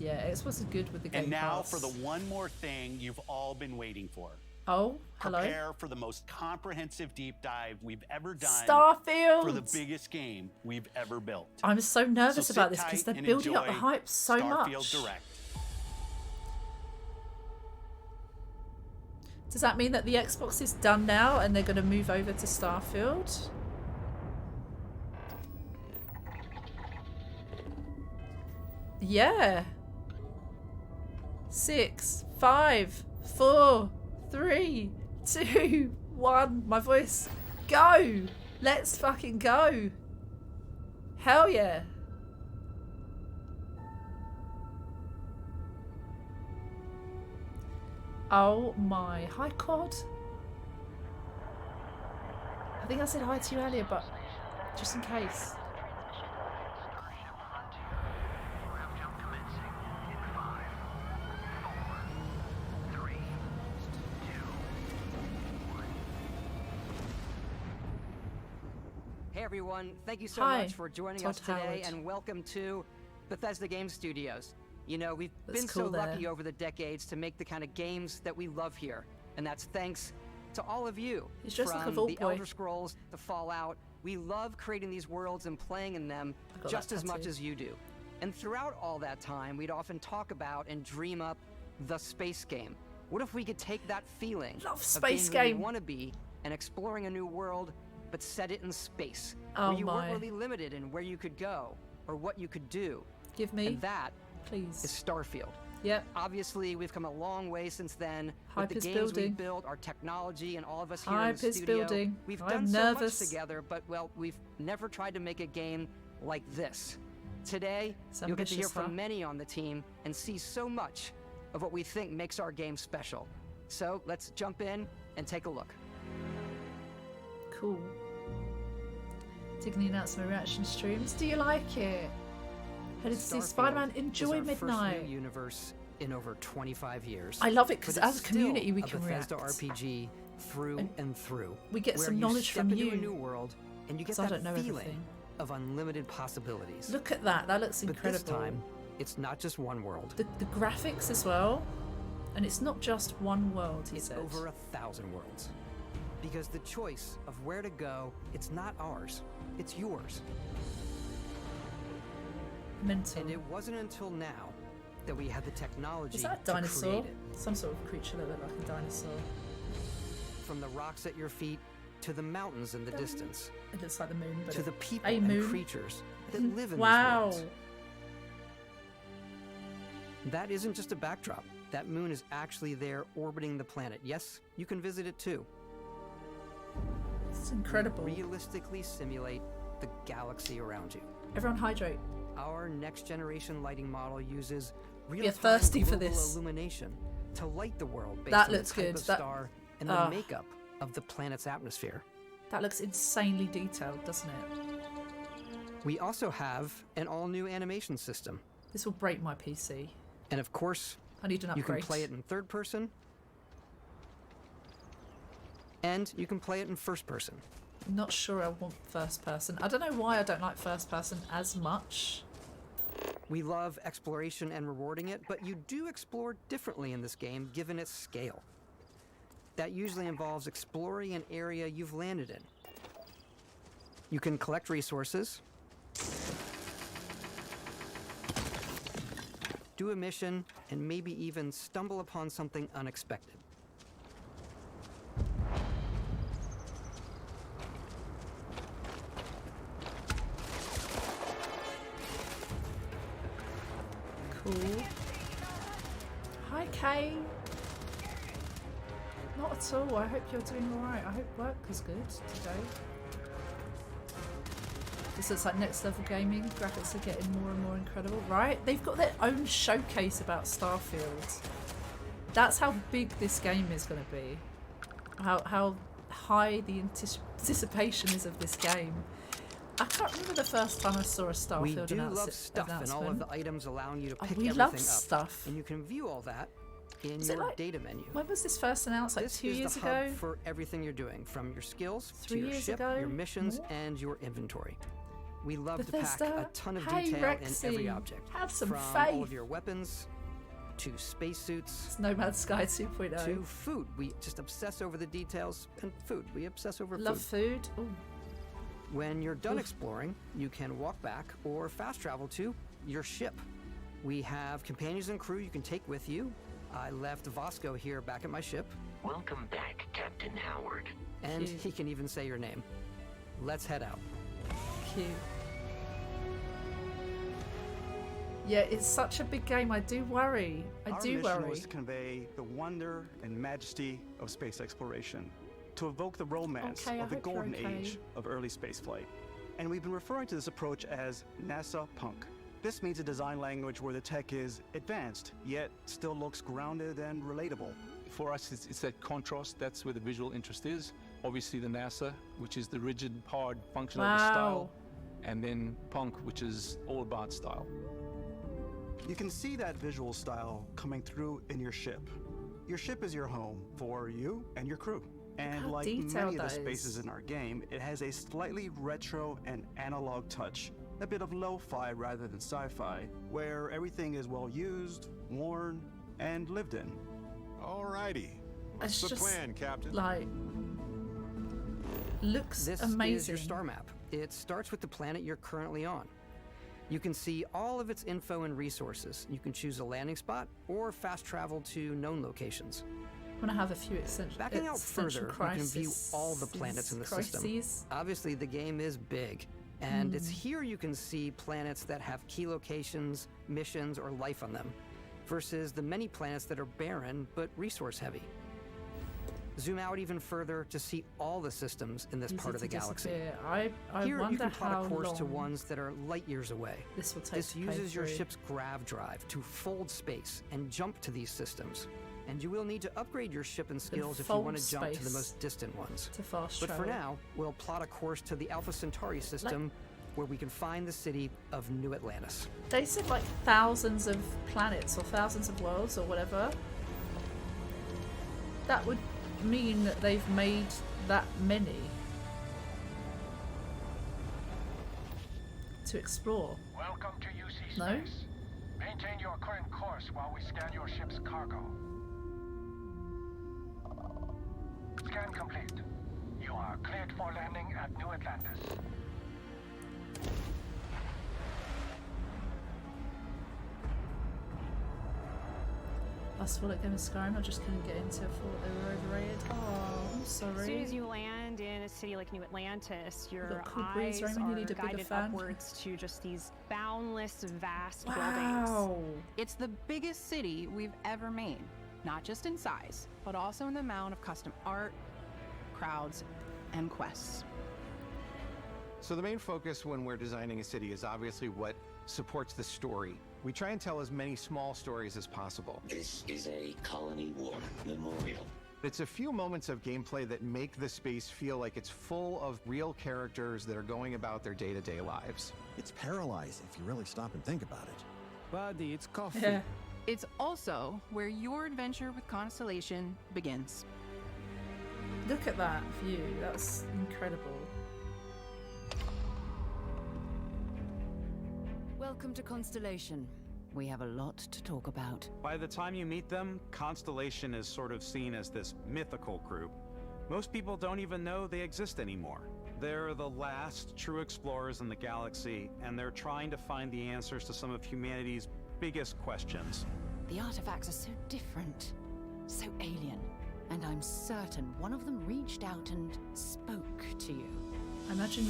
Yeah, Xbox is good with the Game And now Pass. for the one more thing you've all been waiting for. Oh, hello. Prepare for the most comprehensive deep dive we've ever done. Starfield! For the biggest game we've ever built. I'm so nervous So about this because they're building up the hype so Starfield much. Direct. Does that mean that the Xbox is done now and they're going to move over to Starfield? Yeah. 6, 5, 4, 3, 2, 1. My voice. Go! Let's fucking go. Hell yeah. Oh my. Hi, Cod. I think I said hi to you earlier, but just in case. Hey everyone, thank you so much for joining us today and welcome to Bethesda Game Studios. You know, we've been so lucky over the decades to make the kind of games that we love here, and that's thanks to all of you. He's just like a From Vault the Boy. Elder Scrolls, the Fallout, we love creating these worlds and playing in them just as much as you do. And throughout all that time, we'd often talk about and dream up the space game. What if we could take that feeling of being who you want to be and exploring a new world, but set it in space, where you weren't really limited in where you could go or what you could do. Give me, and that please, is Starfield. Yep. Obviously, we've come a long way since then. Hype with the is games building. we built, our technology, and all of us here Hype in the is studio. building. We've I'm done nervous. so much together, but well, we've never tried to make a game like this. Today, It's you'll get to hear ambitious, huh? from many on the team and see so much of what we think makes our game special. So let's jump in and take a look. Cool. Taking the announcement reaction streams. Do you like it? Headed to see Spider-Man. Enjoy is our Midnight. First new universe in over 25 years. I love it because But as it's a community we still can a react. Bethesda RPG through and through. We get where some you knowledge step from into you. a new world and you get 'Cause I that don't know feeling everything. of unlimited possibilities. Look at that. That looks incredible. But this time, it's not just one world. The graphics as well. And it's not just one world, he said. Over 1,000 worlds. Because the choice of where to go, it's not ours. It's yours. Mental. And it wasn't until now that we had the technology Is that a to dinosaur? create it. Some sort of creature that looked like a dinosaur. From the rocks at your feet to the mountains in the distance. It looks like the moon, but to the people a moon. and creatures that live in wow. these worlds. That isn't just a backdrop. That moon is actually there orbiting the planet. Yes, you can visit it too. It's incredible. We realistically simulate the galaxy around you. Everyone hydrate. Our next generation lighting model uses We're thirsty for global this. illumination to light the world based That on looks the type good. of That- star and the makeup of the planet's atmosphere. That looks insanely detailed, doesn't it? We also have an all-new animation system. This will break my PC. And of course, I need an you can upgrade. play it in third person, and you can play it in first person. I'm not sure I want first person. I don't know why I don't like first person as much. We love exploration and rewarding it, but you do explore differently in this game given its scale. That usually involves exploring an area you've landed in. You can collect resources, do a mission, and maybe even stumble upon something unexpected. Cool. Hi, Kay. Not at all. I hope you're doing alright. I hope work was good today. This looks like next level gaming. Graphics are getting more and more incredible, right? They've got their own showcase about Starfield. That's how big this game is going to be. How high the anticipation is of this game. I can't remember the first time I saw a Starfield We do announcement. love stuff and all of the items allowing you to pick we everything love up. stuff. And you can view all that in Is it your like- data menu. When was this first announced? Like This 2 is years the ago? hub for everything you're doing, from your skills 3 to your years ship, ago? your missions, More? and your inventory. We love Bethesda. to pack a ton of Hey, detail Rexy. in every object. Have some from faith. all of your weapons to spacesuits. It's No Man's Sky 2.0. To food. We just obsess over the details. And food. We obsess over Love food. Ooh. When you're done exploring, you can walk back or fast travel to your ship. We have companions and crew you can take with you. I left Vasco here back at my ship. Welcome back, Captain Howard. And Cute. he can even say your name. Let's head out. Cute. Yeah, it's such a big game. I do worry. Our mission was to convey the wonder and majesty of space exploration, to evoke the romance of the golden age of early spaceflight. And we've been referring to this approach as NASA Punk. This means a design language where the tech is advanced, yet still looks grounded and relatable. For us, it's that contrast. That's where the visual interest is. Obviously the NASA, which is the rigid, hard, functional style, and then Punk, which is all about style. You can see that visual style coming through in your ship. Your ship is your home for you and your crew. And like many of the spaces in our game, it has a slightly retro and analog touch. A bit of lo-fi rather than sci-fi, where everything is well used, worn, and lived in. Alrighty. What's the plan, Captain? Like, looks amazing. This is your star map. It starts with the planet you're currently on. You can see all of its info and resources. You can choose a landing spot or fast travel to known locations. I'm gonna have a few extensions. Backing out further, you can view all the planets in the system. Obviously, the game is big, and it's here you can see planets that have key locations, missions, or life on them, versus the many planets that are barren but resource-heavy. Zoom out even further to see all the systems in this part of the galaxy. Here you can plot a course to ones that are light years away. This uses your ship's grav drive to fold space and jump to these systems. And you will need to upgrade your ship and skills if you want to jump to the most distant ones. But for now, we'll plot a course to the Alpha Centauri system, where we can find the city of New Atlantis. They said like thousands of planets or thousands of worlds or whatever. That would mean that they've made that many to explore. Welcome to UC No? Space. Maintain your current course while we scan your ship's cargo. Scan complete. You are cleared for landing at New Atlantis. Last of all, at Game of Skyrim, I just couldn't get into it. I thought they were overrated. Oh, I'm sorry. As soon as you land in a city like New Atlantis, your cool eyes breeze, are you need a guided fan. upwards to just these boundless, vast Wow. buildings. It's the biggest city we've ever made, not just in size, but also in the amount of custom art, crowds, and quests. So the main focus when we're designing a city is obviously what supports the story. We try and tell as many small stories as possible. This is a Colony War memorial. It's a few moments of gameplay that make the space feel like it's full of real characters that are going about their day-to-day lives. It's paralyzing if you really stop and think about it. Buddy, it's coffee. Yeah. It's also where your adventure with Constellation begins. Look at that view. That's incredible. Welcome to Constellation. We have a lot to talk about. By the time you meet them, Constellation is sort of seen as this mythical group. Most people don't even know they exist anymore. They're the last true explorers in the galaxy, and they're trying to find the answers to some of humanity's biggest questions. The artifacts are so different, so alien, and I'm certain one of them reached out and spoke to you. I imagine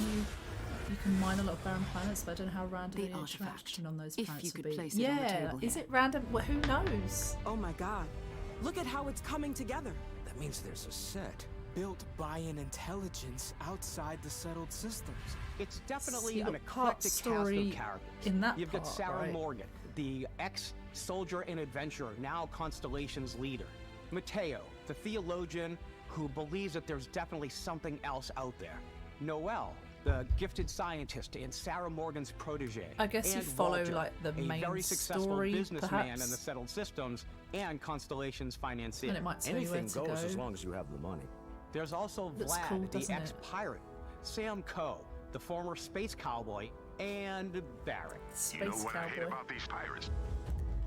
you can mine a lot of barren planets, but I don't know how random the interaction on those planets you could would be. place it on the table is here. it random? Well, who knows? Oh my god. Look at how it's coming together. That means there's a set built by an intelligence outside the settled systems. It's definitely See, an eclectic cast of characters. In that You've got part, Sarah right? Morgan, the ex-soldier and adventurer, now Constellation's leader. Mateo, the theologian who believes that there's definitely something else out there. Noel, the gifted scientist and Sarah Morgan's protege. I guess you and follow Walter, like the a main very successful story, businessman perhaps. in the settled systems and Constellation's financier. And it might tell you where to go. As long as you have the money. There's also Looks Vlad, cool, the doesn't it? ex-pirate, Sam Coe, the former space cowboy, and Barrett. Space you know what cowboy. I hate about these pirates?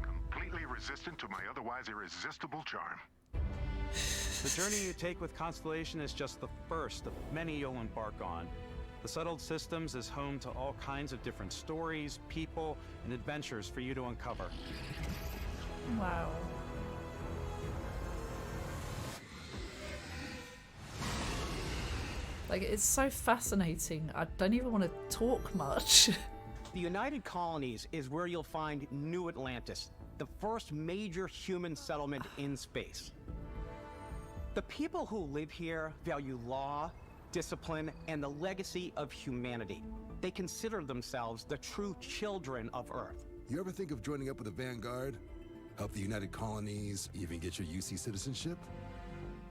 Completely resistant to my otherwise irresistible charm. The journey you take with Constellation is just the first of many you'll embark on. The Settled Systems is home to all kinds of different stories, people, and adventures for you to uncover. Wow. Like, it's so fascinating. I don't even want to talk much. The United Colonies is where you'll find New Atlantis, the first major human settlement in space. The people who live here value law, discipline, and the legacy of humanity. They consider themselves the true children of Earth. You ever think of joining up with the Vanguard? Help the United Colonies, even get your UC citizenship?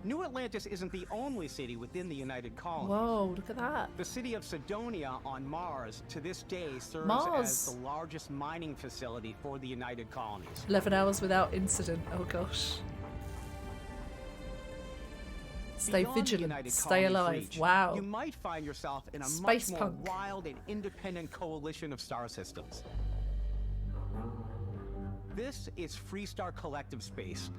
New Atlantis isn't the only city within the United Colonies. Whoa, look at that. The city of Sidonia on Mars to this day serves as the largest mining facility for the United Colonies. 11 hours without incident. Oh gosh. Stay Beyond vigilant, stay alive. Reach, wow. You might find yourself in a Space much more punk. wild and independent coalition of star systems. This is Freestar Collective Space.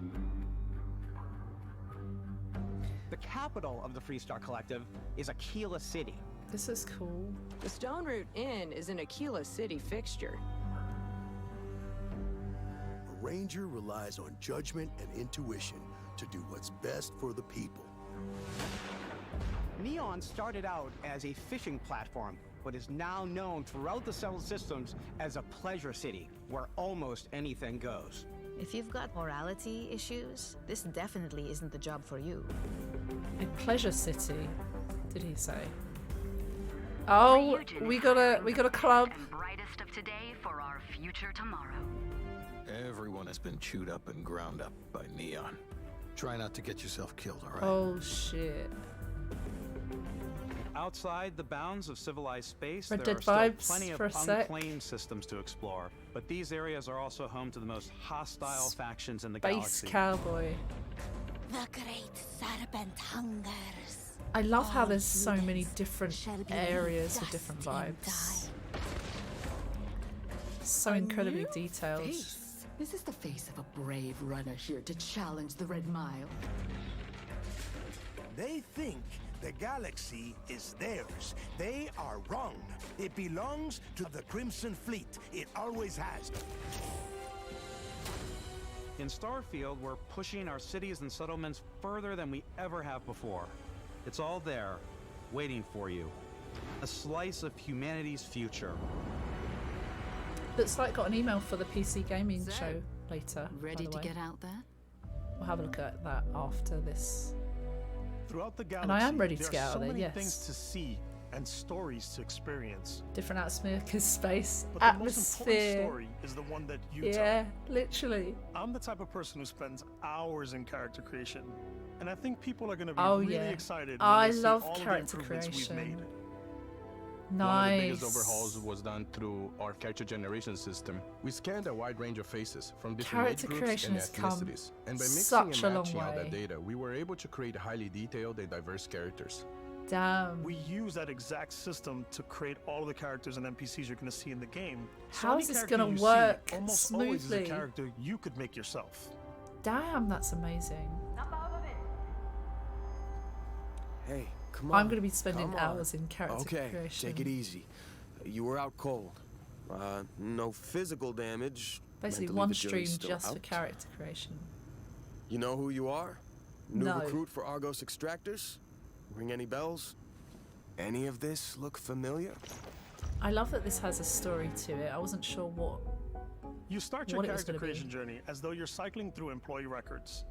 The capital of the Freestar Collective is Aquila City. This is cool. The Stone Root Inn is an Aquila City fixture. A ranger relies on judgment and intuition to do what's best for the people. Neon started out as a fishing platform, but is now known throughout the Settled Systems as a pleasure city, where almost anything goes. If you've got morality issues, this definitely isn't the job for you. A pleasure city, did he say? Oh, we got a club. Brightest of today for our future tomorrow. Everyone has been chewed up and ground up by Neon. Try not to get yourself killed, all right? Oh shit. Outside the bounds of civilized space, Red there Dead are vibes still plenty for a of sec. unclaimed systems to explore, but these areas are also home to the most hostile factions in the Space galaxy. cowboy. The great serpent hungers. I love how there's so many different areas with different vibes. So incredibly detailed. This is the face of a brave runner here to challenge the Red Mile. They think the galaxy is theirs. They are wrong. It belongs to the Crimson Fleet. It always has. In Starfield, we're pushing our cities and settlements further than we ever have before. It's all there, waiting for you. A slice of humanity's future. Looks like got an email for the PC gaming show later. Ready to get out there? We'll have a look at that after this. Throughout the galaxy, And I am ready to there get are out so there, many yes. things to see and stories to experience. Different atmosphere, because space. But the most important Atmosphere. story is the one that you Yeah, tell. literally. I'm the type of person who spends hours in character creation, and I think people are going to be Oh, really yeah. excited when I they see love all of the character improvements we've creation. made. One of the biggest Nice. overhauls was done through our character generation system. We scanned a wide range of faces from different Character age groups creation and has come ethnicities. And by mixing such a and long matching all that way. data, we were able to create highly detailed and diverse characters. Damn. We use that exact system to create all of the characters and NPCs you're going to see in the game. So How any is this character gonna you see work almost always is a smoothly? character you could make yourself. Damn, that's amazing. Hey, come on. I'm going to be spending come on. hours in character Okay, creation. take it easy. You were out cold. No physical damage. Basically, Mentally, one the jury's stream still just for out. character creation. You know who you are? New No. recruit for Argos Extractors? Ring any bells? Any of this look familiar? I love that this has a story to it. I wasn't sure what. You start your What it was character gonna be. creation journey as though you're cycling through employee records.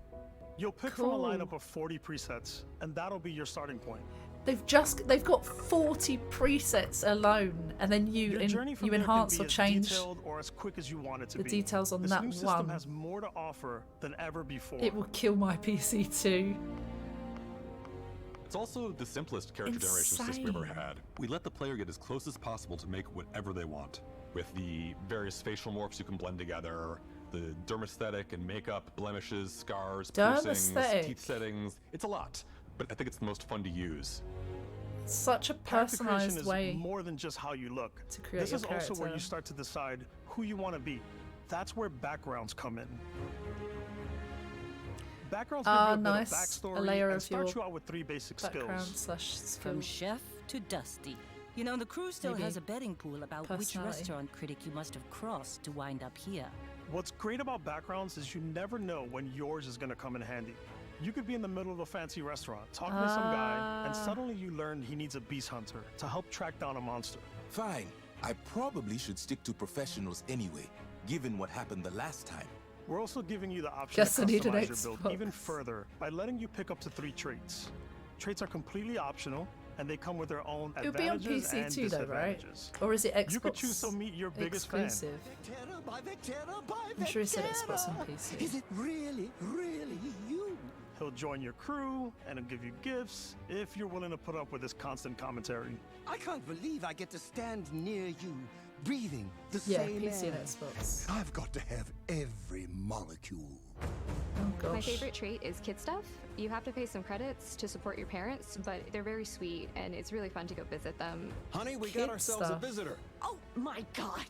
You'll pick Cool. from a lineup of 40 presets, and that'll be your starting point. They've got 40 presets alone, and then Your journey from you there enhance can or be change as detailed or as quick as you want it to the be. details on this that new system one. has more to offer than ever before. It will kill my PC too. It's also the simplest character generation system we've ever Insane. had. We let the player get as close as possible to make whatever they want. With the various facial morphs you can blend together, the dermesthetic and makeup, blemishes, scars, piercings, Dermesthetic. teeth settings. It's a lot, but I think it's the most fun to use. such a Character creation personalized is way more than just how you look. to create This your is also where character. you start to decide who you want to be. That's where backgrounds come in. Backgrounds give you a bit nice. of backstory A layer and of start your you out with 3 basic background skills. slash From skills. chef to Dusty. You know, the crew still Maybe has a betting pool about which personality. restaurant critic you must have crossed to wind up here. What's great about backgrounds is you never know when yours is going to come in handy. You could be in the middle of a fancy restaurant talking to some guy, and suddenly you learn he needs a beast hunter to help track down a monster. Fine. I probably should stick to professionals anyway, given what happened the last time. We're also giving you the option Guess to I need an customize your build Xbox. even further by letting you pick up to 3 traits. Traits are completely optional, and they come with their own It would be on advantages PC and too, though, right? disadvantages. Or is it Xbox? You could choose to meet your biggest fan. exclusive? I'm sure he said Xbox on PC. Is it really you? He'll join your crew, and he'll give you gifts if you're willing to put up with his constant commentary. I can't believe I get to stand near you, breathing the Yeah, same PC air. and Xbox. I've got to have every molecule. Oh gosh. My favorite trait is kid stuff. You have to pay some credits to support your parents, but they're very sweet and it's really fun to go visit them. Honey, we Kid got ourselves stuff. a visitor. Oh my god!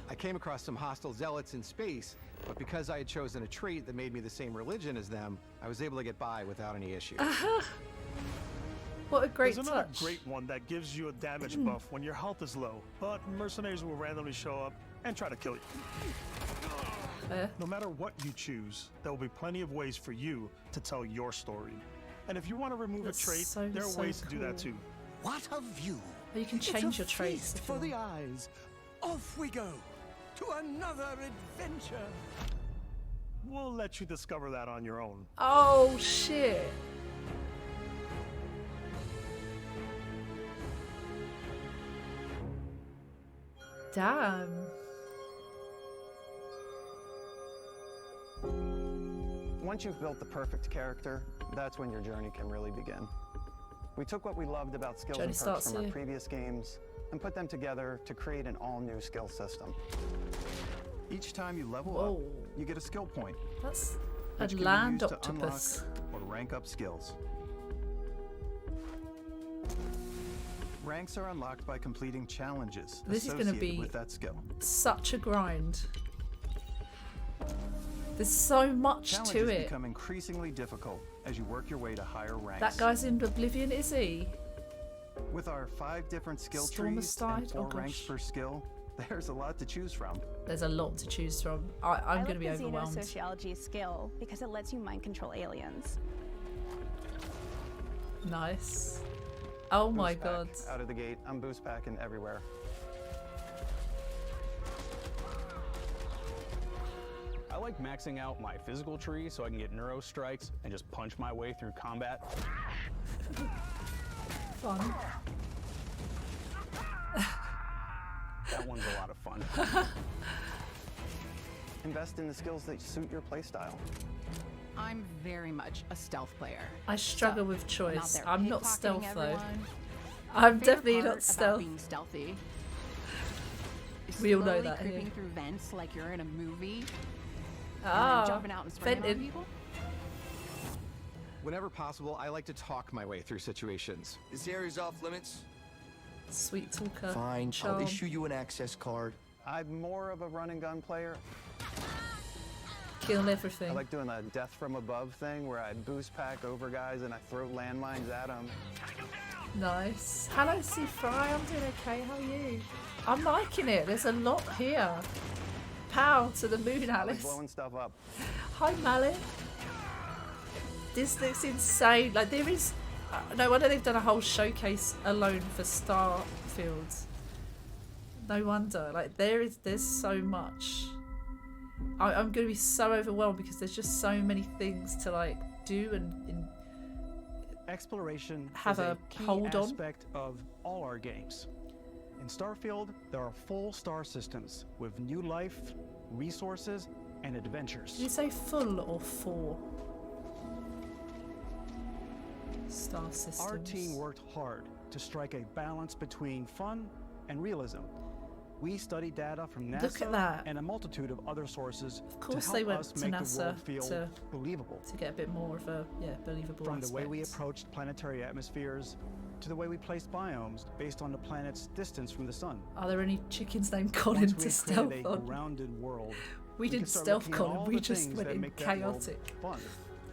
I came across some hostile zealots in space, but because I had chosen a trait that made me the same religion as them, I was able to get by without any issues. What a great There's another touch. great one that gives you a damage buff when your health is low, but mercenaries will randomly show up and try to kill you. No matter what you choose, there will be plenty of ways for you to tell your story. And if you want to remove That's a trait, so, there are so ways to do that cool. too. What a view! Or you can It's change a your traits feast if for you the want. eyes. Off we go to another adventure. We'll let you discover that on your own. Oh shit. Damn. Once you've built the perfect character, that's when your journey can really begin. We took what we loved about skills Journey and perks starts from our here. previous games and put them together to create an all-new skill system. Each time you level Whoa. up, you get a skill point, That's a which can be land used to unlock octopus. or rank up skills. Ranks are unlocked by completing challenges This is gonna associated be with that skill. Such a grind. There's so much Challenges to it. become increasingly difficult as you work your way to higher ranks. That guy's in Oblivion, is he? With our 5 different skill Storm trees and aside? 4 Oh, ranks gosh. per skill, there's a lot to choose from. There's a lot to choose from. I'm going to be I like the overwhelmed. Xenosociology skill because it lets you mind control aliens. Nice. Oh my Boost pack god. Out of the gate, I'm boost packing everywhere. I like maxing out my physical tree so I can get neuro strikes and just punch my way through combat. Fun. That one's a lot of fun. Invest in the skills that suit your playstyle. I'm very much a stealth player. I struggle with I'm out choice. there I'm not pickpocketing stealth though. everyone. I'm Favorite definitely part not about stealth. being stealthy is We all know slowly that here. creeping through vents like you're in a movie. Ah, and then jumping out and spraying on vented. people. Whenever possible, I like to talk my way through situations. This area's off limits. Sweet talker. Fine, Charm. I'll issue you an access card. I'm more of a run and gun player. Kill everything. I like doing the death from above thing where I boost pack over guys and I throw landmines at them. Nice. Hello, C Fry. I'm doing okay. How are you? I'm liking it. There's a lot here. Pow to the moon, I like Alice. blowing stuff up. Hi, Malin. This looks insane. Like there is. No wonder they've done a whole showcase alone for Starfield. No wonder. Like there's so much. I'm going to be so overwhelmed because there's just so many things to like do and Exploration have is a key hold on. aspect of all our games. In Starfield, there are full star systems with new life, resources, and adventures. Did you say full or four? Star systems. Our team worked hard to strike a balance between fun and realism. We studied data from Look at NASA that. and a multitude of other sources Of course to they help went us to make the NASA world feel to believable. get a bit more of a believable From aspect. the way we approached planetary atmospheres to the way we place biomes based on the planet's distance from the sun. Are there any chickens named Colin Once to we've stealth created a on? grounded world, We can didn't start stealth looking at Colin, all we the just things went that in make that world chaotic. fun.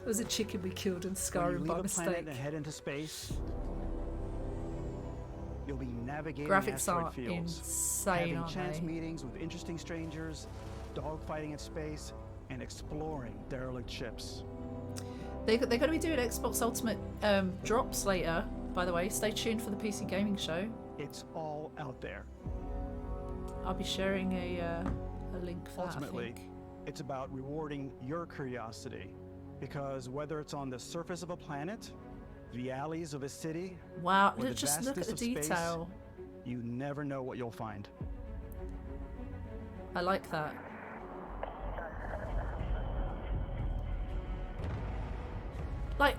It was a chicken we killed in When you Skyrim leave by a planet mistake. and head into space, you'll be navigating Graphics asteroid are fields, insane, having aren't chance they? meetings with interesting strangers, dogfighting in space, and exploring derelict ships. They're going to be doing Xbox Ultimate drops later, by the way. Stay tuned for the PC Gaming Show. It's all out there. I'll be sharing a link for Ultimately, that, I think. it's about rewarding your curiosity, because whether it's on the surface of a planet, the alleys of a city, Wow, or the just look at the vastness of space, detail. you never know what you'll find. I like that. Like,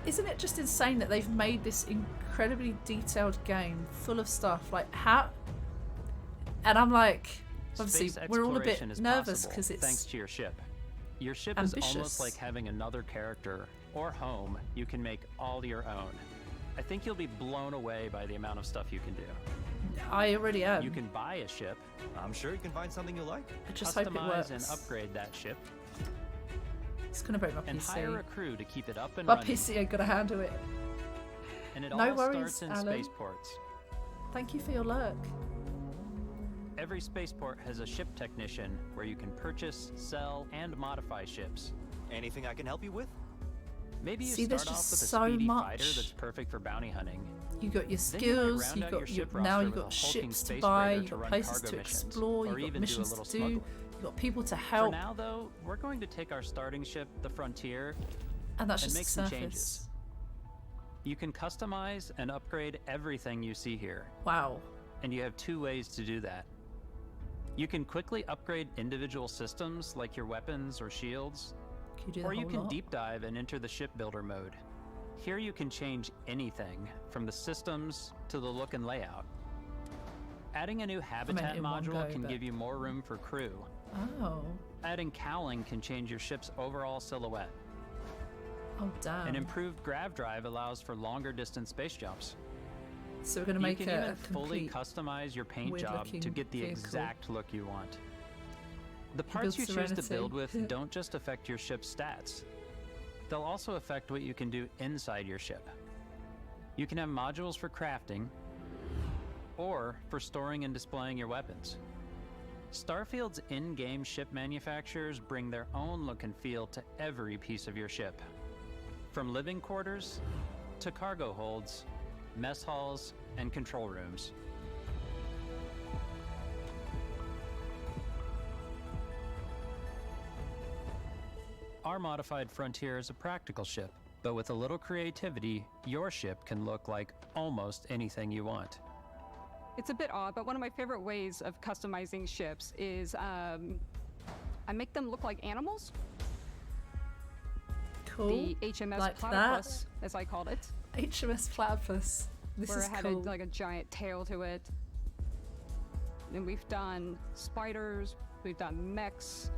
isn't it just insane that they've made this incredibly detailed game full of stuff? Like, how? And I'm like, obviously, Space we're all a bit exploration is nervous possible because it's thanks to your ship. Your ship ambitious. is almost like having another character or home you can make all your own. I think you'll be blown away by the amount of stuff you can do. I already am. You can buy a ship. I'm sure you can find something you like. I just hope it customize works. and upgrade that ship. It's gonna break my And PC. hire a crew to keep it up and My running. PC ain't gonna handle it. And it No all worries, starts in Alan. spaceports. Thank you for your lurk. Every spaceport has a ship technician where you can purchase, sell, and modify ships. Anything I can help you with? Maybe you See, there's start off just with a so speedy much. fighter that's perfect for bounty hunting. You got your Then you might skills, round you out got your ship now roster you've with got a hulking ships to space buy, freighter you've to got run places cargo to missions, explore, or you've got even do a missions little to do, smuggling. you've got people to For help, now, though, we're going to take our starting ship, the Frontier, and that's and just make the some surface. changes. You can customize and upgrade everything you see here. Wow. And you have two ways to do that. You can quickly upgrade individual systems like your weapons or shields, Can you do the or you whole can lot? deep dive and enter the shipbuilder mode. Here you can change anything, from the systems to the look and layout. Adding a new habitat in one module go, can but- give you more room for crew. Oh. Adding cowling can change your ship's overall silhouette. Oh damn. An improved grav drive allows for longer distance space jumps. So we're gonna You make can a even fully complete customize your paint weird job to looking get the vehicle. exact look you want. The build parts you choose to Serenity. build with don't just affect your ship's stats. They'll also affect what you can do inside your ship. You can have modules for crafting, or for storing and displaying your weapons. Starfield's in-game ship manufacturers bring their own look and feel to every piece of your ship. From living quarters to cargo holds, mess halls, and control rooms. Our modified Frontier is a practical ship, but with a little creativity, your ship can look like almost anything you want. It's a bit odd, but one of my favorite ways of customizing ships is I make them look like animals. Cool. The HMS Like Platypus, as I called it. HMS Platypus. This where is it had cool. like a giant tail to it. And we've done spiders, we've done mechs.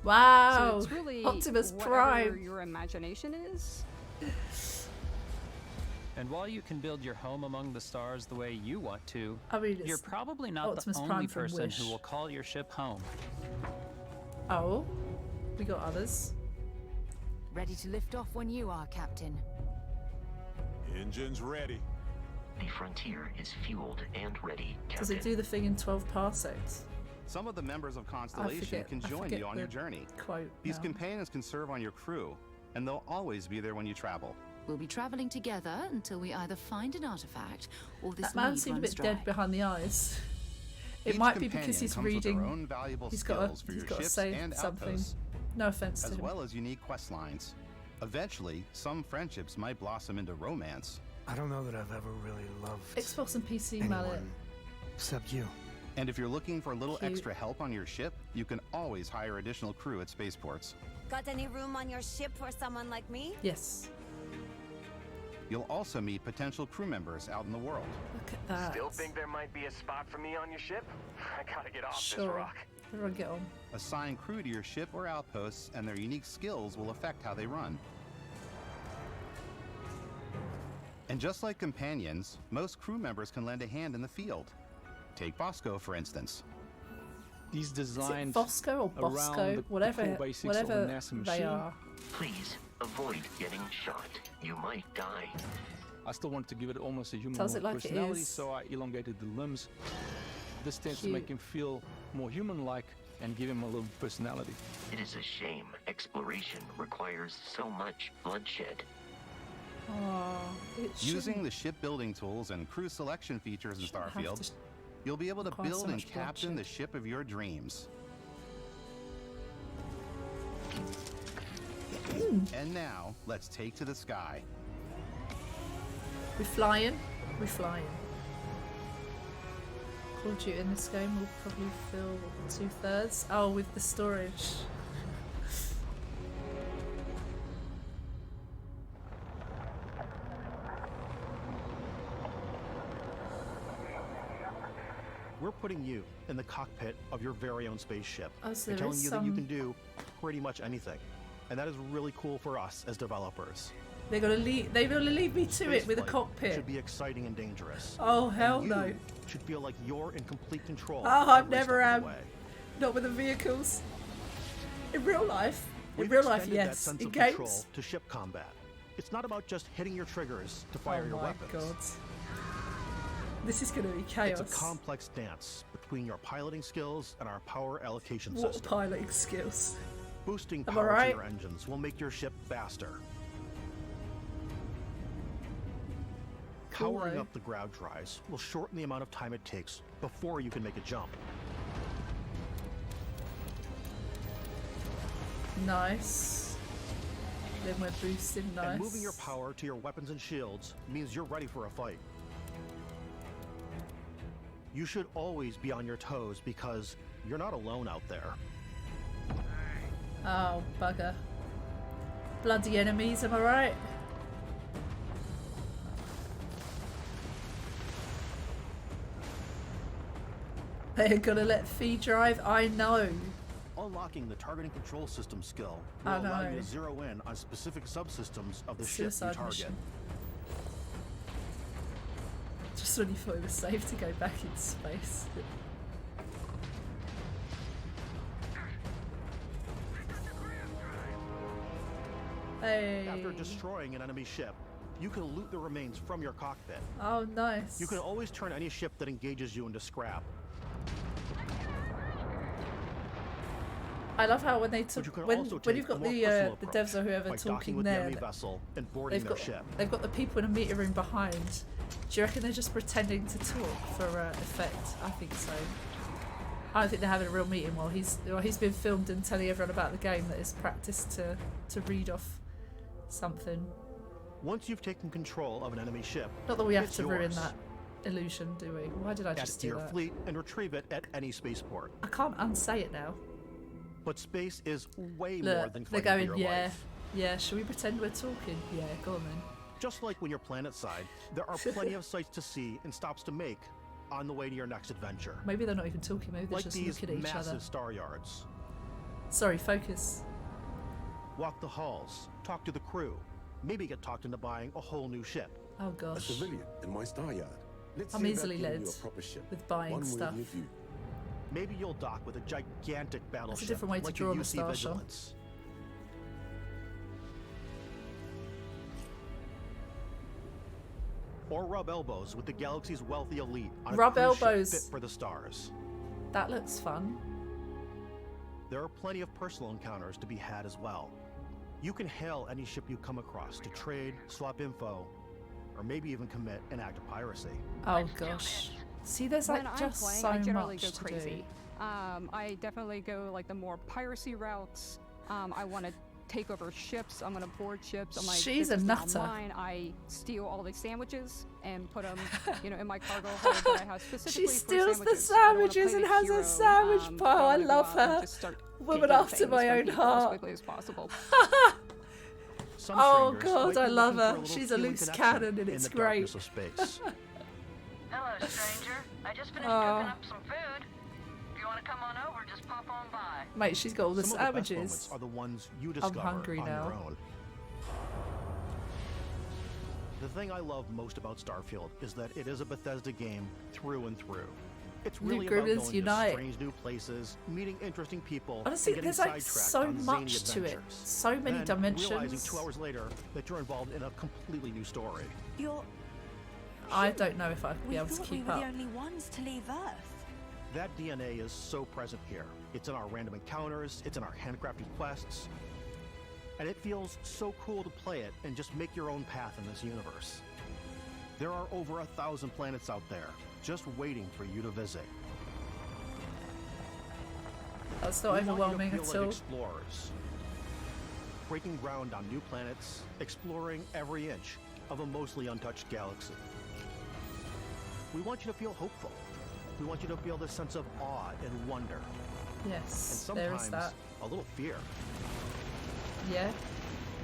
Wow. So it's really Optimus whatever Prime. your imagination is. And while you can build your home among the stars the way you want to, I mean, it's you're probably not Optimus the only Prime from person Wish. who will call your ship home. Oh, we got others. Ready to lift off when you are, Captain. Engines ready. The Frontier is fueled and ready, Does Captain. it do the thing in 12 parsecs? Some of the members of Constellation can join you on your journey. These companions can serve on your crew, and they'll always be there when you travel. We'll be traveling together until we either find an artifact or this That man lead seemed a runs bit dry. dead behind the eyes. It Each might be companion because he's comes with their reading. own valuable He's got skills for to, he's your got to ships say and something. outposts, No offense to as him. well as unique quest lines. Eventually, some friendships might blossom into romance. I don't know that I've ever really loved Xbox and PC anyone mallet. except you. And if you're looking for a little Cute. extra help on your ship, you can always hire additional crew at spaceports. Got any room on your ship for someone like me? Yes. You'll also meet potential crew members out in the world. Look at that. Still think there might be a spot for me on your ship? I gotta get off this Sure. rock. Everyone get on. Assign crew to your ship or outposts, and their unique skills will affect how they run. And just like companions, most crew members can lend a hand in the field. Take Bosco, for instance. These designed Is it Bosco or Bosco? around the Whatever, core basics whatever of a NASA they machine. are. Please avoid getting shot. You might die. I still wanted to give it almost a human Tells it like it personality, is. so I elongated the limbs. This tends to Cute. make him feel more human-like and give him a little personality. It is a shame exploration requires so much bloodshed. Oh, Using the shipbuilding tools and crew selection features in Starfield, you'll be able to require so build and much captain the bloodshed. ship of your dreams. And now, let's take to the sky. We're flying. We're flying. Call of Duty in this game will probably fill 2/3. Oh, with the storage. We're putting you in the cockpit of your very own spaceship Oh, so and there telling is you that you some- can do pretty much anything. And that is really cool for us as developers. They're gonna lead me to it with a Spaceflight cockpit. should be exciting and dangerous. Oh, hell And no. you should feel like you're in complete control. Oh, I every never step of am. the way. Not with the vehicles. In real life. We've In real life, extended that yes. sense In of games. control to ship combat. It's not about just hitting your triggers to fire Oh your my weapons. god. This is gonna be chaos. It's a complex dance between your piloting skills and our power allocation What system. piloting skills. Boosting Am I power right? to your engines will make your ship faster. Cool, Powering though. up the ground drives will shorten the amount of time it takes before you can make a jump. Nice. Then we're boosting nice. And moving your power to your weapons and shields means you're ready for a fight. You should always be on your toes because you're not alone out there. Oh, bugger. Bloody enemies, am I right? They're gonna let Fee drive? I know. Unlocking the targeting control system skill will I allow you know. to zero in on specific subsystems of the ship you Suicide target. mission. Just when you thought it was safe to go back in space. Hey. After destroying an enemy ship, you can loot the remains from your cockpit. Oh, nice. You can always turn any ship that engages you into scrap. I love how when they But you took can when also you've take got a more the personal devs or whoever by docking talking with the there, enemy vessel and boarding they've their got ship. they've got the people in a meter room behind. Do you reckon they're just pretending to talk for effect? I think so. I don't think they're having a real meeting while he's been filmed and telling everyone about the game that is practice to read off something. Once you've taken control of an enemy ship, Not that we have it's to ruin yours. that illusion, do we? Why did I Add it just to do your that? fleet and retrieve it at any spaceport. I can't unsay it now. But space is way more Look, than they're fighting going, for your yeah, life. yeah. Shall we pretend we're talking? Yeah, go on then. Just like when you're planet side, there are plenty of sights to see and stops to make on the way to your next adventure. Maybe they're not even talking. Maybe they're Like just these looking at each massive other. star yards. Sorry, focus. Walk the halls, talk to the crew, maybe get talked into buying a whole new ship. Oh A gosh. civilian in my star yard. Let's I'm see easily about giving led you a proper ship. with buying One stuff. with you. Maybe you'll dock with a gigantic battleship different way to like draw your the UC star shot. Vigilance. Or rub elbows with the galaxy's wealthy elite on Rub a cruise ship elbows. fit for the stars. That looks fun. There are plenty of personal encounters to be had as well. You can hail any ship you come across to trade, swap info, or maybe even commit an act of piracy. Oh gosh. See, there's like When I'm just playing, so I generally much go to crazy. I definitely go like the more piracy routes. I want to take over ships. I'm gonna board ships. I'm like, She's this a is now nutter. mine. I steal all the sandwiches and put them, in my cargo hold that I have specifically She for steals the sandwiches. I don't wanna sandwiches play and the has hero. a sandwich pile. I wanna go love out and her. just start Woman taking after things my from own people heart. as quickly as possible. Some Oh strangers god, might I be love looking for her. little She's a human loose connection cannon and in it's the great. darkness of space. Hello, stranger. I just finished Oh. cooking up some food. If you want to come on over, just pop on by. Mate, she's got all the Some of the best sandwiches. moments are the ones you I'm discover hungry on now. your own. The thing I love most about Starfield is that it is a Bethesda game through and through. It's really about Groomers going unite. to strange new places, meeting interesting people, Honestly, and getting there's like sidetracked so on much zany to it. adventures. So many Then, dimensions. realizing 2 hours later that you're involved in a completely new story. I don't know if I'd be able to keep we were up. the only ones to leave Earth. That DNA is so present here. It's in our random encounters, it's in our handcrafted quests, and it feels so cool to play it and just make your own path in this universe. There are over 1,000 planets out there, just waiting for you to visit. That's not overwhelming at all. at all. Explorers, breaking ground on new planets, exploring every inch of a mostly untouched galaxy. We want you to feel hopeful. We want you to feel this sense of awe and wonder. Yes, and there is sometimes that. a little fear. Yeah.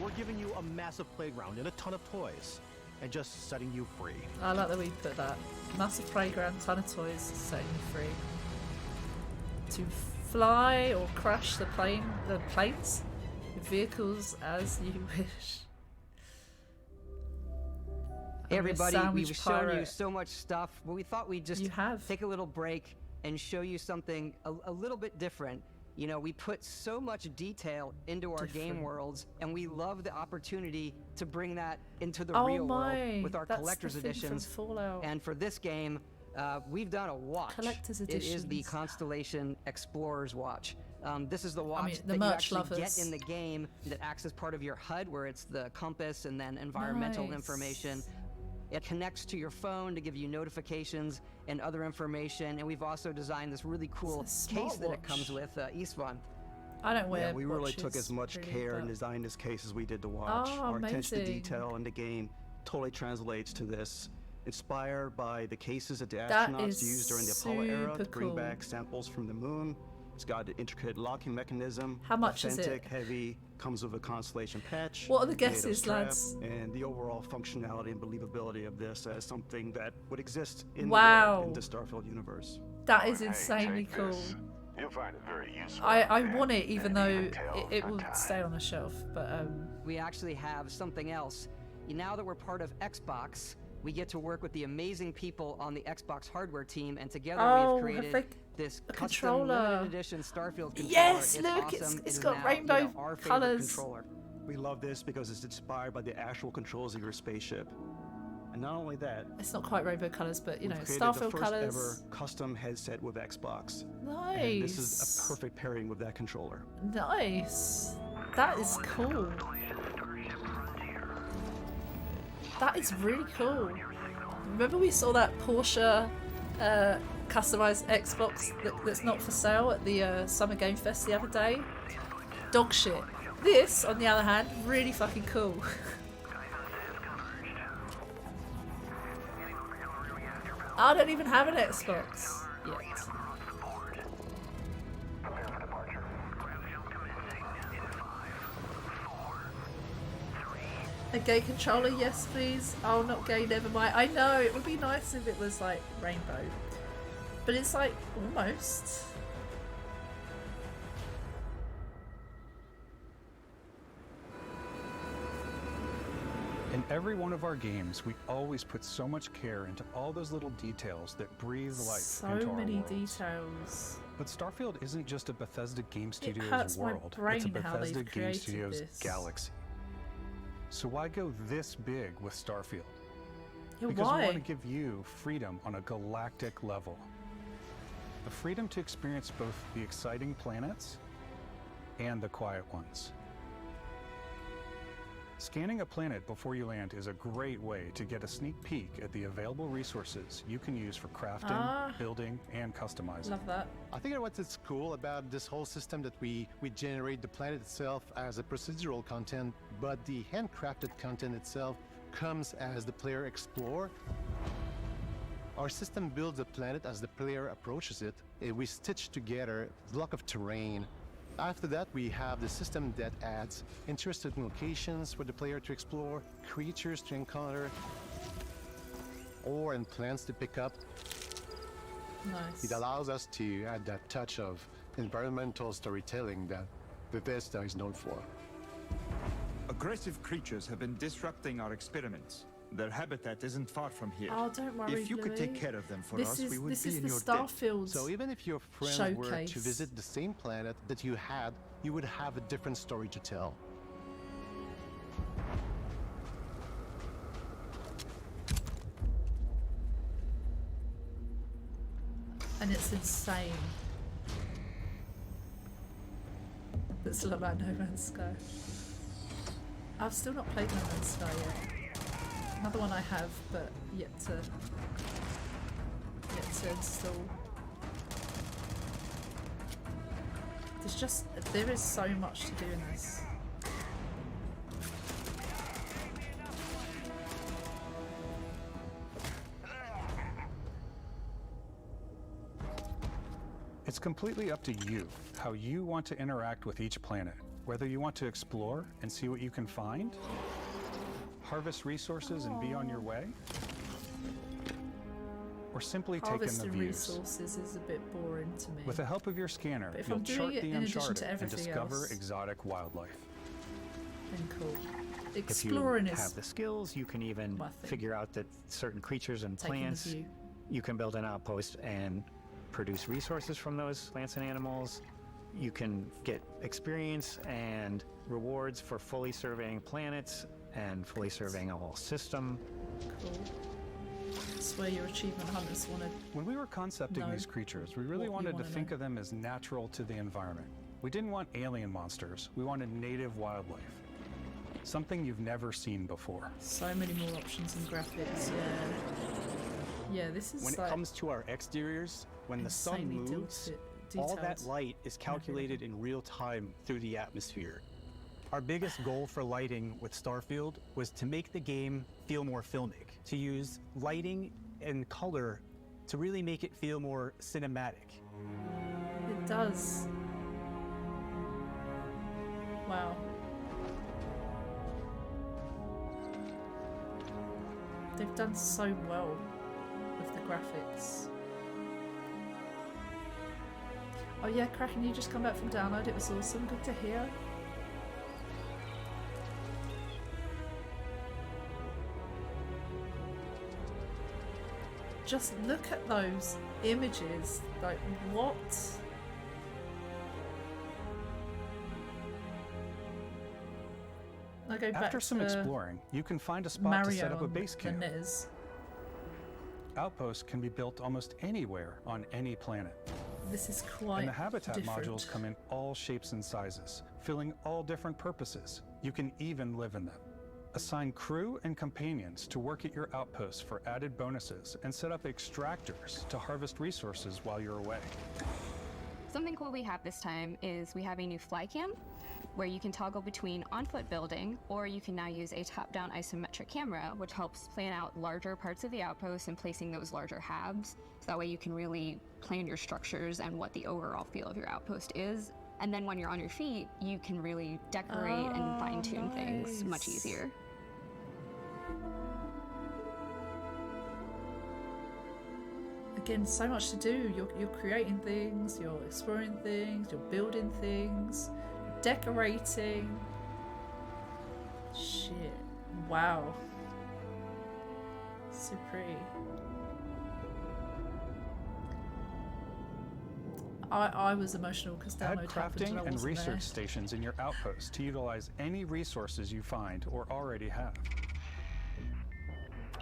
We're giving you a massive playground and a ton of toys, and just setting you free. I like the way you put that. Massive playground, ton of toys, setting you free. To fly or crash the planes with vehicles as you wish. Hey everybody, we've sandwich shown you pirate. so much stuff, but we thought we'd just take a little break and show you something a little bit different. You know, we put so much detail into our game worlds, and we love the opportunity to bring that into the real world with our that's collector's the thing from editions. Fallout. And for this game, we've done a watch. Collector's It is the editions. Constellation Explorer's Watch. This is the watch mean, the that you merch actually lovers. get in the game that acts as part of your HUD, where it's the compass and then environmental Nice. information. It connects to your phone to give you notifications and other information. And we've also designed this really cool case that it comes with, Istvan. I don't wear Yeah, we really watches, took as much really, care in but- designing this case as we did the watch. Oh, Our attention to amazing. detail in the game totally translates to this. Inspired by the cases that the That astronauts is used during the Apollo era super to bring cool. back samples from the moon. It's got an intricate locking mechanism. How much is it? Authentic, heavy, comes with a Constellation patch. What are the made of guesses, strap, lads? And the overall functionality and believability of this as something that would exist in the Wow. world, in the Starfield universe. That is insanely cool. You'll find it very useful. I want it, even though it will stay on the shelf. But We actually have something else. Now that we're part of Xbox, we get to work with the amazing people on the Xbox hardware team, and together Oh, we've have created they- this a custom controller. limited edition Starfield controller. Yes, It's look, awesome. it's It is got now, rainbow you know, our favorite colours. controller. We love this because it's inspired by the actual controls of your spaceship. And not only that, it's not quite rainbow colours, but you know, we've created the Starfield first colours. ever custom headset with Xbox. Nice. And this is a perfect pairing with that controller. Nice. That is cool. That is really cool. Remember we saw that Porsche customized Xbox that's not for sale at the Summer Game Fest the other day? Dog shit. This, on the other hand, really fucking cool. I don't even have an Xbox yet. A gay controller, yes please. Oh, not gay, never mind. I know, it would be nice if it was like rainbow. But it's like, almost. In every one of our games, we always put so much care into all those little details that breathe life So into our many worlds. details. But Starfield isn't just a Bethesda Game Studios hurts my world, brain it's a how they've Bethesda Game created Studios this. galaxy. So why go this big with Starfield? Yeah, Because why? we want to give you freedom on a galactic level. The freedom to experience both the exciting planets and the quiet ones. Scanning a planet before you land is a great way to get a sneak peek at the available resources you can use for crafting, building, and customizing. Love that. I think what's cool about this whole system that we generate the planet itself as a procedural content, but the handcrafted content itself comes as the player explore. Our system builds the planet as the player approaches it. We stitch together a block of terrain. After that, we have the system that adds interesting locations for the player to explore, creatures to encounter, ore and plants to pick up. Nice. It allows us to add that touch of environmental storytelling that Bethesda is known for. Aggressive creatures have been disrupting our experiments. Their habitat isn't far from here. Oh, don't worry, If you could take Louis. care of them for This us, is- we would this be is in the your debt. Starfield So even if your friends were showcase. to visit the same planet that you had, you would have a different story to tell. And it's insane. It's a lot like No Man's Sky. I've still not played No Man's Sky yet. Another one I have, but yet to install. There is so much to do in this. It's completely up to you how you want to interact with each planet. Whether you want to explore and see what you can find, harvest resources and be on your way, or simply take in the Harvesting views. resources is a bit boring to me. With the help of your scanner, But if you'll I'm doing chart it the in addition uncharted to and everything discover else, exotic wildlife. then cool. If you Exploring have is the skills, you can even my thing. figure out that certain creatures and Taking the plants, view. you can build an outpost and produce resources from those plants and animals. You can get experience and rewards for fully surveying planets and fully surveying a whole system. Cool. That's where your achievement hunters want to. When we were concepting know these creatures, we really what you wanted to wanna think know. of them as natural to the environment. We didn't want alien monsters, we wanted native wildlife. Something you've never seen before. So many more options and graphics. Yeah. Yeah, this is When it like comes to our exteriors, when the sun insanely moves, all that detailed. light is calculated in real time through the atmosphere. Our biggest goal for lighting with Starfield was to make the game feel more filmic, to use lighting and color to really make it feel more cinematic. It does. Wow. They've done so well with the graphics. Oh yeah, Kraken, you just come back from download. It was awesome. Good to hear. Just look at those images. Like, what? I go back After some to exploring, you can find a spot to set up a base camp. Nez. Outposts can be built almost anywhere on any planet. This is quite And the habitat different. modules come in all shapes and sizes, filling all different purposes. You can even live in them. Assign crew and companions to work at your outposts for added bonuses and set up extractors to harvest resources while you're away. Something cool we have this time is we have a new fly cam where you can toggle between on-foot building, or you can now use a top-down isometric camera, which helps plan out larger parts of the outpost and placing those larger halves. So that way you can really plan your structures and what the overall feel of your outpost is. And then when you're on your feet, you can really decorate and fine-tune things much easier. Again, so much to do. You're creating things, you're exploring things, you're building things, you're decorating. Shit. Wow. So pretty. I was emotional because Add download happened and I crafting and wasn't research there. stations in your outpost to utilize any resources you find or already have.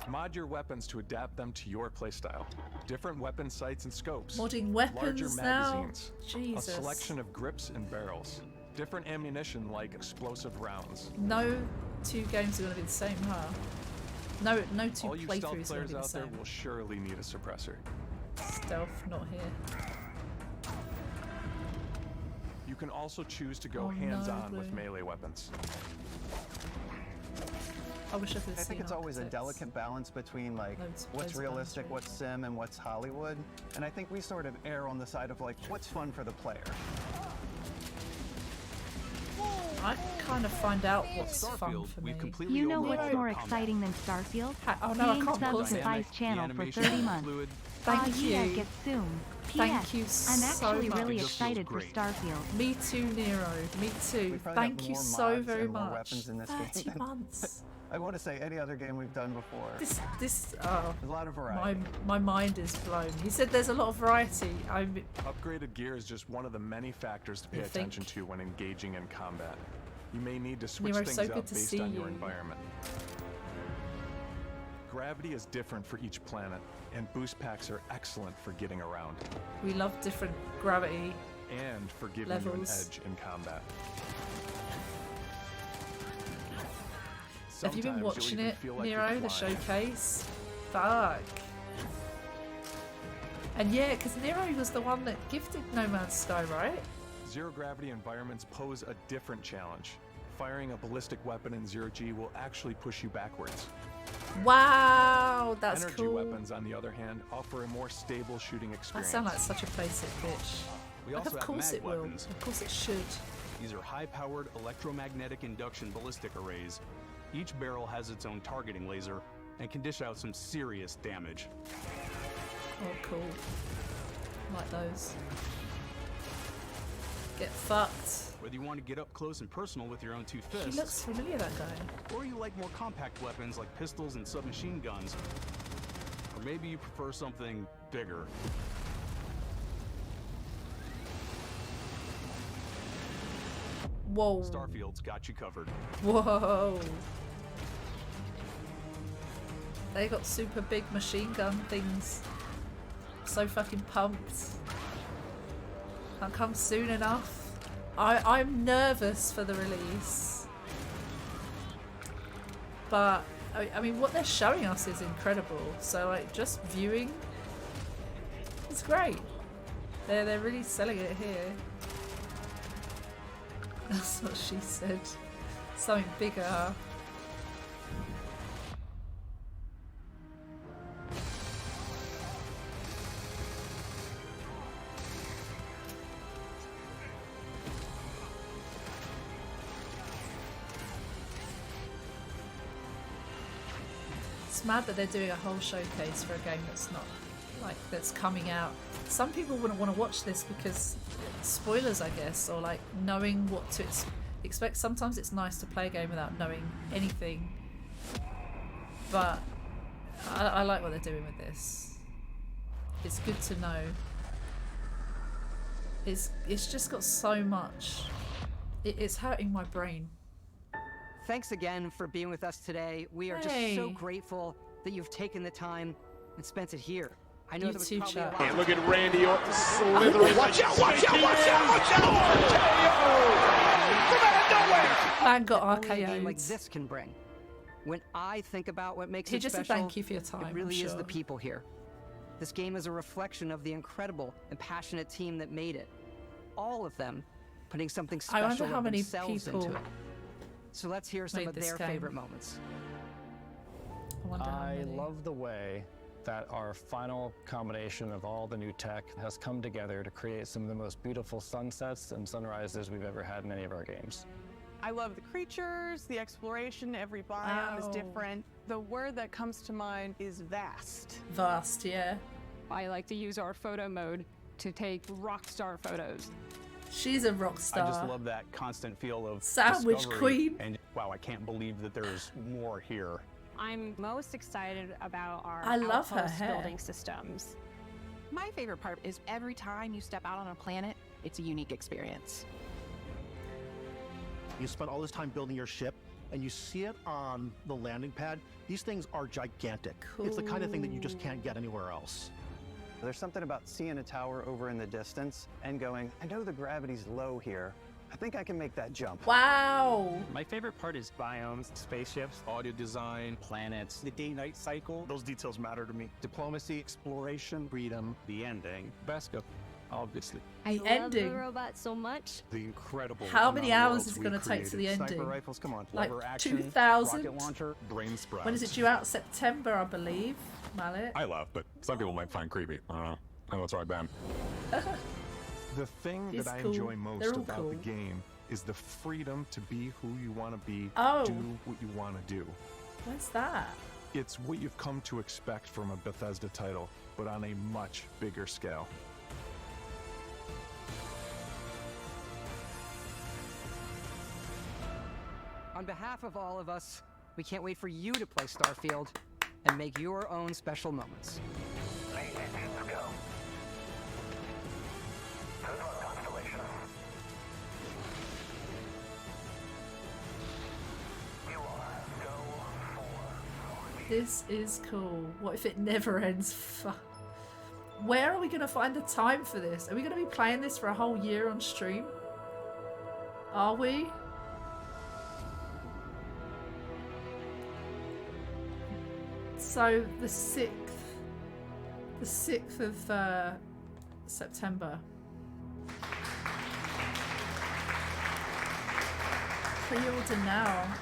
Mod your weapons to adapt them to your playstyle. Different weapon sights and scopes. Modding Larger weapons now? magazines. Jesus. A selection of grips and barrels. Different ammunition like explosive rounds. No two games are going to be the same, huh? No two All you stealth playthroughs are going players to be the out there same. will surely need a suppressor. Stealth, not here. You can also choose to go Oh, hands-on no, with Blue. melee weapons. I wish I could I think it's always a delicate balance between like what's realistic, what's sim, and what's Hollywood. And I think we sort of err on the side of like what's fun for the player. I kind of find out what's fun for me. You know what's more exciting than Starfield? Oh no, I Being can't subbed pause to it. Vice channel for 30 months. Thank yeah, you. get soon. Thank PS, you I'm so actually much. really excited for Starfield. Me too, Nero. Me too. We probably Thank have you more so mods very and more much. weapons in this 30 game than months. I want to say any other game we've done before. This There's a lot of variety. my mind is blown. He said there's a lot of variety. Upgraded gear is just one of the many factors to pay attention to when engaging in combat. You may need to switch things up based on your environment. Gravity is different for each planet, and boost packs are excellent for getting around. We love different gravity and for giving you an edge in combat. Have you been watching it, Nero, the showcase? Fuck. And yeah, because Nero was the one that gifted No Man's Sky, right? Zero gravity environments pose a different challenge. Firing a ballistic weapon in zero G will actually push you backwards. Wow, that's Energy cool. weapons, on the other hand, offer a more stable shooting I experience. sound like such a basic bitch. We Like, also of have course mag it will. weapons. Of course it should. These are high-powered electromagnetic induction ballistic arrays. Each barrel has its own targeting laser and can dish out some serious damage. Oh, cool. Like those. Get fucked. Whether you want to get up close and personal with your own two fists, He looks familiar, that guy. or you like more compact weapons like pistols and submachine guns, or maybe you prefer something bigger. Whoa. Starfield's got you covered. Whoa. They got super big machine gun things. So fucking pumped. Can't come soon enough. I'm nervous for the release. But, I mean, what they're showing us is incredible. So, like, just viewing, it's great. They're really selling it here. That's what she said. Something bigger. It's mad that they're doing a whole showcase for a game that's not, like, that's coming out. Some people wouldn't want to watch this because spoilers, I guess, or like knowing what to expect. Sometimes it's nice to play a game without knowing anything, but I like what they're doing with this. It's good to know. It's just got so much. It's hurting my brain. Thanks again for being with us today. We are just so grateful that you've taken the time and spent it here. I know there was probably a lot. And look at Randy Orton slithering. Watch out, watch out, watch out, watch out! Come out of nowhere! Man got Only a game RKO'd. like this can bring. When I think about what makes He it just said special, thank you for your time, it really I'm is sure. the people here. This game is a reflection of the incredible and passionate team that made it. All of them putting something I special wonder how of many themselves people into it. So let's hear some made of this their game. favorite moments. I love the way that our final combination of all the new tech has come together to create some of the most beautiful sunsets and sunrises we've ever had in any of our games. I love the creatures, the exploration, every biome is Wow. different. The word that comes to mind is vast. Vast, yeah. I like to use our photo mode to take rock star photos. She's a rock star. I just love that constant feel of Sandwich discovery, queen. And wow, I can't believe that there's more here. I'm most excited about our I love her outpost hair. building systems. My favorite part is every time you step out on a planet, it's a unique experience. You spend all this time building your ship, and you see it on the landing pad. These things are gigantic. It's the kind of thing that you just can't get anywhere else. There's something about seeing a tower over in the distance and going, I know the gravity's low here. I think I can make that jump. Wow. My favorite part is biomes, spaceships, audio design, planets, The day-night cycle, those details matter to me. Diplomacy, exploration, freedom, the ending, Basco, obviously. The I love ending. the robot so much. The incredible. How many amount of hours worlds is it we going to take to the created. ending? Sniper rifles, come on. Like Lever action, 2,000? rocket launcher, brain sprouts. When is it due out? September, I believe. Mallet. I love, but some people might find creepy. I don't know. I know it's right, Ben. The thing He's that I cool. enjoy most They're all about cool. the game is the freedom to be who you want to be, Oh. do what you want to do. Where's that? It's what you've come to expect from a Bethesda title, but on a much bigger scale. On behalf of all of us, We can't wait for you to play Starfield and make your own special moments. Main engines go. Good luck, Constellation. You are go for. This is cool. What if it never ends? Where are we going to find the time for this? Are we going to be playing this for a whole year on stream? Are we? So the 6th of September. Pre-order now.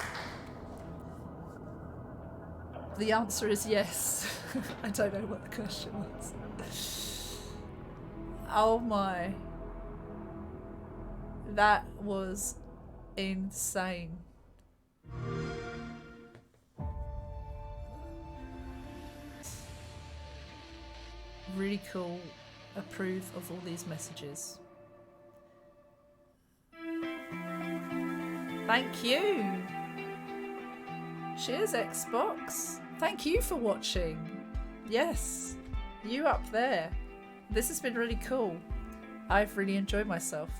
The answer is yes. I don't know what the question was. Oh my. That was insane. Really cool. Approve of all these messages. Thank you. Cheers, Xbox. Thank you for watching. Yes, you up there. This has been really cool. I've really enjoyed myself.